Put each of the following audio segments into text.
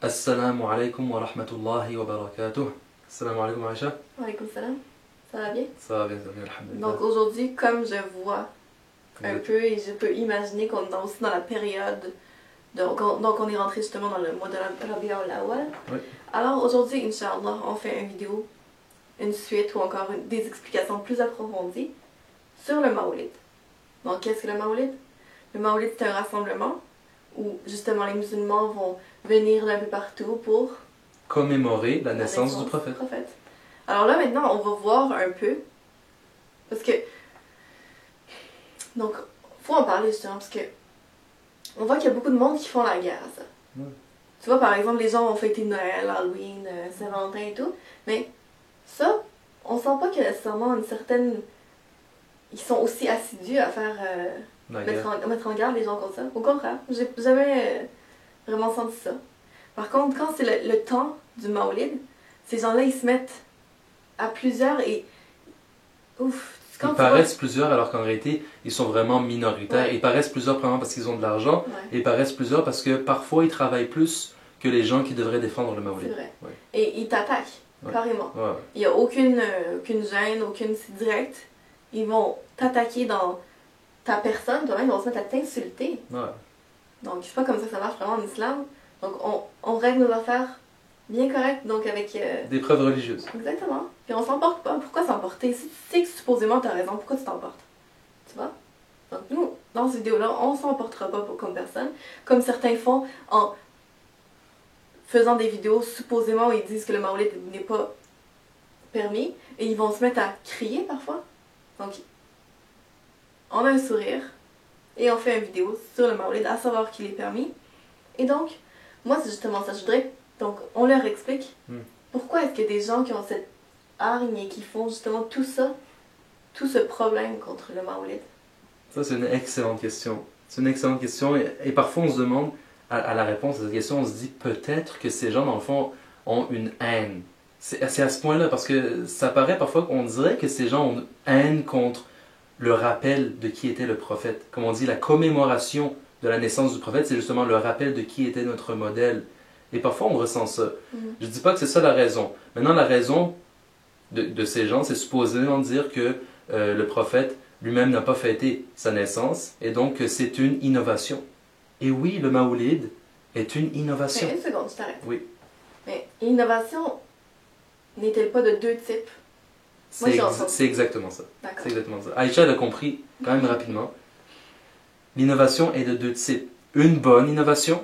Assalamu alaikum wa rahmatullahi wa barakatuh. Assalamu alaikum Aïcha. Wa alaikum salam. Ça va bien? Ça va bien, alhamdulillah. Donc aujourd'hui, comme je vois un peu et je peux imaginer qu'on est aussi dans la période, donc on est rentré justement dans le mois de Rabi' al-Awwal. Oui. Alors aujourd'hui, Inch'Allah, on fait une vidéo, une suite ou encore des explications plus approfondies sur le Mawlid. Donc qu'est-ce que le Mawlid? Le Mawlid, c'est un rassemblement où justement les musulmans vont venir d'un peu partout pour commémorer la naissance du prophète. Alors là maintenant on va voir un peu, parce que, donc faut en parler justement parce que on voit qu'il y a beaucoup de monde qui font la guerre à ça. Tu vois, par exemple, les gens vont fêter Noël, Halloween, Saint-Valentin et tout, mais ça, on sent pas qu'il y a nécessairement une certaine... Ils sont aussi assidus à faire... mettre en garde les gens comme ça. Au contraire, j'ai jamais vraiment senti ça. Par contre, quand c'est le temps du Mawlid, ces gens-là, ils se mettent à plusieurs et... Ouf! Ils paraissent plusieurs alors qu'en réalité, ils sont vraiment minoritaires. Ouais. Ils paraissent plusieurs premièrement parce qu'ils ont de l'argent, et ils paraissent plusieurs parce que parfois ils travaillent plus que les gens qui devraient défendre le Mawlid. C'est vrai. Ouais. Et ils t'attaquent, carrément. Ouais. Il n'y a aucune gêne, aucune... C'est direct. Ils vont t'attaquer dans ta personne, toi-même, ils vont se mettre à t'insulter. Ouais. Donc, c'est pas comme ça que ça marche vraiment en islam. Donc, on règle nos affaires bien correct, donc avec... Des preuves religieuses. Exactement. Puis on s'emporte pas. Pourquoi s'emporter? Si tu sais que supposément t'as raison, pourquoi tu t'emportes? Tu vois? Donc nous, dans cette vidéo-là, on s'emportera pas comme personne. Comme certains font en faisant des vidéos supposément où ils disent que le Mawlid n'est pas permis. Et ils vont se mettre à crier parfois. Donc, on a un sourire. Et on fait une vidéo sur le Mawlid, à savoir qu'il est permis. Et donc, moi c'est justement ça. Je voudrais... Donc, on leur explique pourquoi est-ce qu'il y a des gens qui ont cette hargne et qui font justement tout ça, tout ce problème contre le Mawlid. Ça, c'est une excellente question. C'est une excellente question et parfois on se demande, à la réponse à cette question, on se dit peut-être que ces gens, dans le fond, ont une haine. C'est à ce point-là, parce que ça paraît parfois qu'on dirait que ces gens ont une haine contre le rappel de qui était le prophète. Comme on dit, la commémoration de la naissance du prophète, c'est justement le rappel de qui était notre modèle. Et parfois, on ressent ça. Je ne dis pas que c'est ça la raison. Maintenant, la raison de ces gens, c'est supposément dire que le prophète lui-même n'a pas fêté sa naissance, et donc que c'est une innovation. Et oui, le Mawlid est une innovation. Mais une seconde, je t'arrête. Oui. Mais l'innovation n'est-elle pas de deux types? C'est exactement ça. D'accord. C'est exactement ça. Aïcha l'a compris quand même rapidement. L'innovation est de deux types. Une bonne innovation.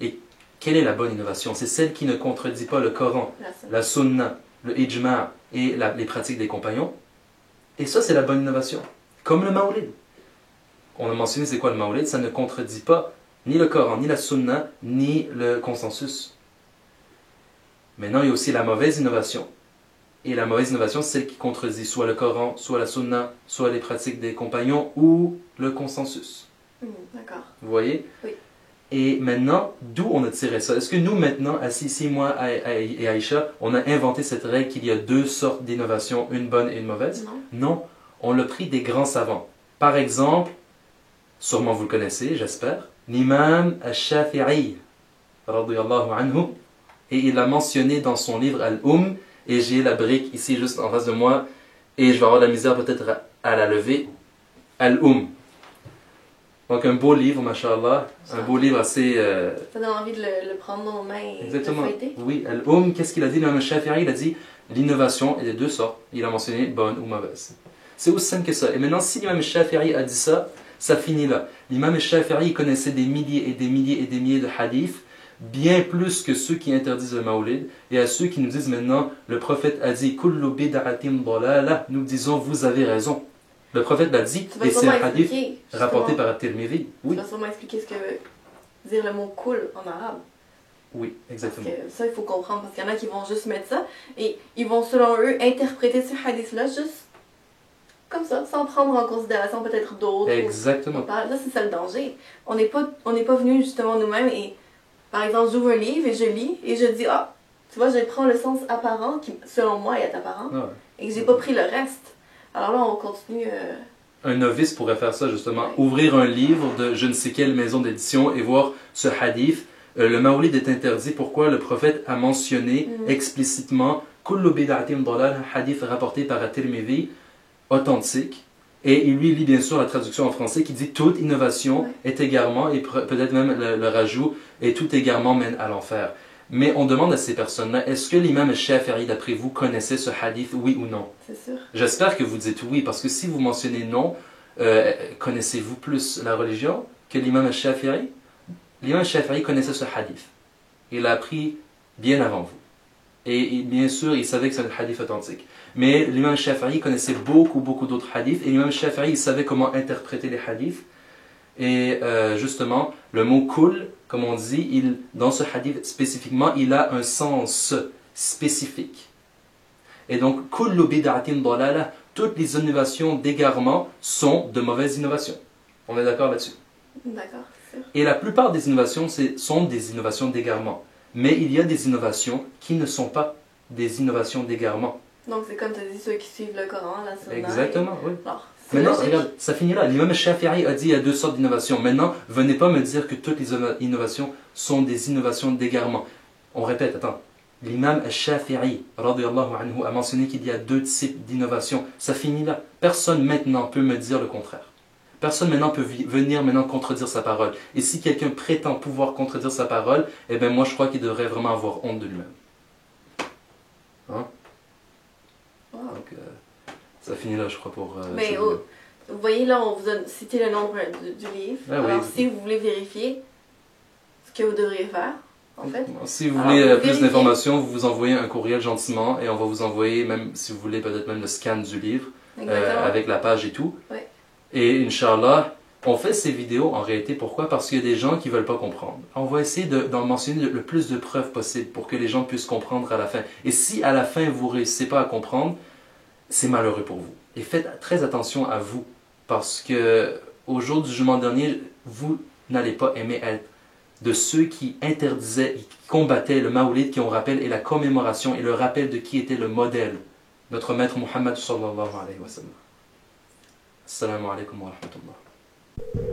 Et quelle est la bonne innovation? C'est celle qui ne contredit pas le Coran, la Sunna, le Ijma' et les pratiques des compagnons. Et ça, c'est la bonne innovation. Comme le Mawlid. On a mentionné c'est quoi le Mawlid, ça ne contredit pas ni le Coran, ni la Sunna, ni le consensus. Maintenant, il y a aussi la mauvaise innovation. Et la mauvaise innovation, c'est celle qui contredit soit le Coran, soit la Sunna, soit les pratiques des compagnons ou le consensus. D'accord. Vous voyez? Oui. Et maintenant, d'où on a tiré ça? Est-ce que nous, maintenant, ici, moi et Aïcha, on a inventé cette règle qu'il y a deux sortes d'innovation, une bonne et une mauvaise? Non. Non, on l'a pris des grands savants. Par exemple, sûrement vous le connaissez, j'espère, l'imam al-Shafi'i, radiyallahu anhu, et il l'a mentionné dans son livre Al-Umm, et j'ai la brique ici juste en face de moi, et je vais avoir de la misère peut-être à la lever. Al-Umm. Donc un beau livre, mashallah, un beau livre assez... Ça donne envie de le prendre dans nos mains et exactement. de le feuilleter. Oui, Al-Umm, qu'est-ce qu'il a dit? L'imam al-Shafi'i, il a dit l'innovation est de deux sortes. Il a mentionné bonne ou mauvaise. C'est aussi simple que ça. Et maintenant, si l'imam al-Shafi'i a dit ça, ça finit là. L'imam al-Shafi'i connaissait des milliers et des milliers et des milliers de hadiths, bien plus que ceux qui interdisent le Mawlid. Et à ceux qui nous disent maintenant, le prophète a dit kullu bid'atin dalalah, nous disons vous avez raison. Le prophète l'a dit, et c'est un hadith rapporté par At-Tirmidhi. Oui. Tu vas sûrement expliquer ce que veut dire le mot kul en arabe. Oui, exactement. Parce que ça, il faut comprendre, parce qu'il y en a qui vont juste mettre ça, et ils vont, selon eux, interpréter ce hadith-là juste comme ça, sans prendre en considération peut-être d'autres. Exactement. Là, c'est ça le danger. On n'est pas venu justement nous-mêmes et, par exemple, j'ouvre un livre et je lis, et je dis, ah, tu vois, je prends le sens apparent, qui, selon moi, est apparent, et que j'ai pas pris le reste. Alors là, on continue Un novice pourrait faire ça justement, ouvrir un livre de je ne sais quelle maison d'édition et voir ce hadith. Le mawlid est interdit. Pourquoi? Le prophète a mentionné explicitement Kullu bid'atin dalal, un hadith rapporté par At-Tirmidhi, authentique. Et il lui lit bien sûr la traduction en français qui dit toute innovation est égarement, et peut-être même le rajout, et tout égarement mène à l'enfer. Mais on demande à ces personnes-là, est-ce que l'imam al-Shafi'i, d'après vous, connaissait ce hadith, oui ou non? C'est sûr. J'espère que vous dites oui, parce que si vous mentionnez non, connaissez-vous plus la religion que l'imam al-Shafi'i? L'imam al-Shafi'i connaissait ce hadith. Il l'a appris bien avant vous. Et bien sûr, il savait que c'est un hadith authentique. Mais l'imam al-Shafi'i connaissait beaucoup d'autres hadiths. Et l'imam al-Shafi'i, il savait comment interpréter les hadiths. Et justement, le mot kul, comme on dit, dans ce hadith spécifiquement, il a un sens spécifique. Et donc, kullu bid'atin dalala, toutes les innovations d'égarement sont de mauvaises innovations. On est d'accord là-dessus? D'accord, c'est sûr. Et la plupart des innovations sont des innovations d'égarement. Mais il y a des innovations qui ne sont pas des innovations d'égarement. Donc c'est comme tu as dit, ceux qui suivent le Coran, la Sunna. Exactement, oui. Alors, Maintenant, regarde, ça finit là. L'imam al-Shafi'i a dit il y a deux sortes d'innovations. Maintenant, venez pas me dire que toutes les innovations sont des innovations d'égarement. On répète, attends. L'imam al-Shafi'i, radiyallahu anhu, a mentionné qu'il y a deux types d'innovations. Ça finit là. Personne maintenant peut me dire le contraire. Personne maintenant peut venir maintenant contredire sa parole. Et si quelqu'un prétend pouvoir contredire sa parole, eh bien moi je crois qu'il devrait vraiment avoir honte de lui-même. Hein? Wow. Donc, ça finit là, je crois, pour... Mais vous voyez là, on vous a cité le nom du livre. Ah, alors oui. si vous voulez vérifier ce que vous devriez faire, en fait. Si vous voulez plus d'informations, vous vous envoyez un courriel gentiment et on va vous envoyer, même si vous voulez, peut-être même le scan du livre avec la page et tout. Oui. Et Inch'Allah, on fait ces vidéos en réalité, pourquoi? Parce qu'il y a des gens qui ne veulent pas comprendre. On va essayer d'en mentionner le plus de preuves possible pour que les gens puissent comprendre à la fin. Et si à la fin vous ne réussissez pas à comprendre, c'est malheureux pour vous. Et faites très attention à vous, parce que au jour du jugement dernier, vous n'allez pas aimer être de ceux qui interdisaient, qui combattaient le Mawlid, qui ont rappel et la commémoration et le rappel de qui était le modèle, notre maître Muhammad sallallahu alayhi wa sallam. Assalamu alaikum wa rahmatullah.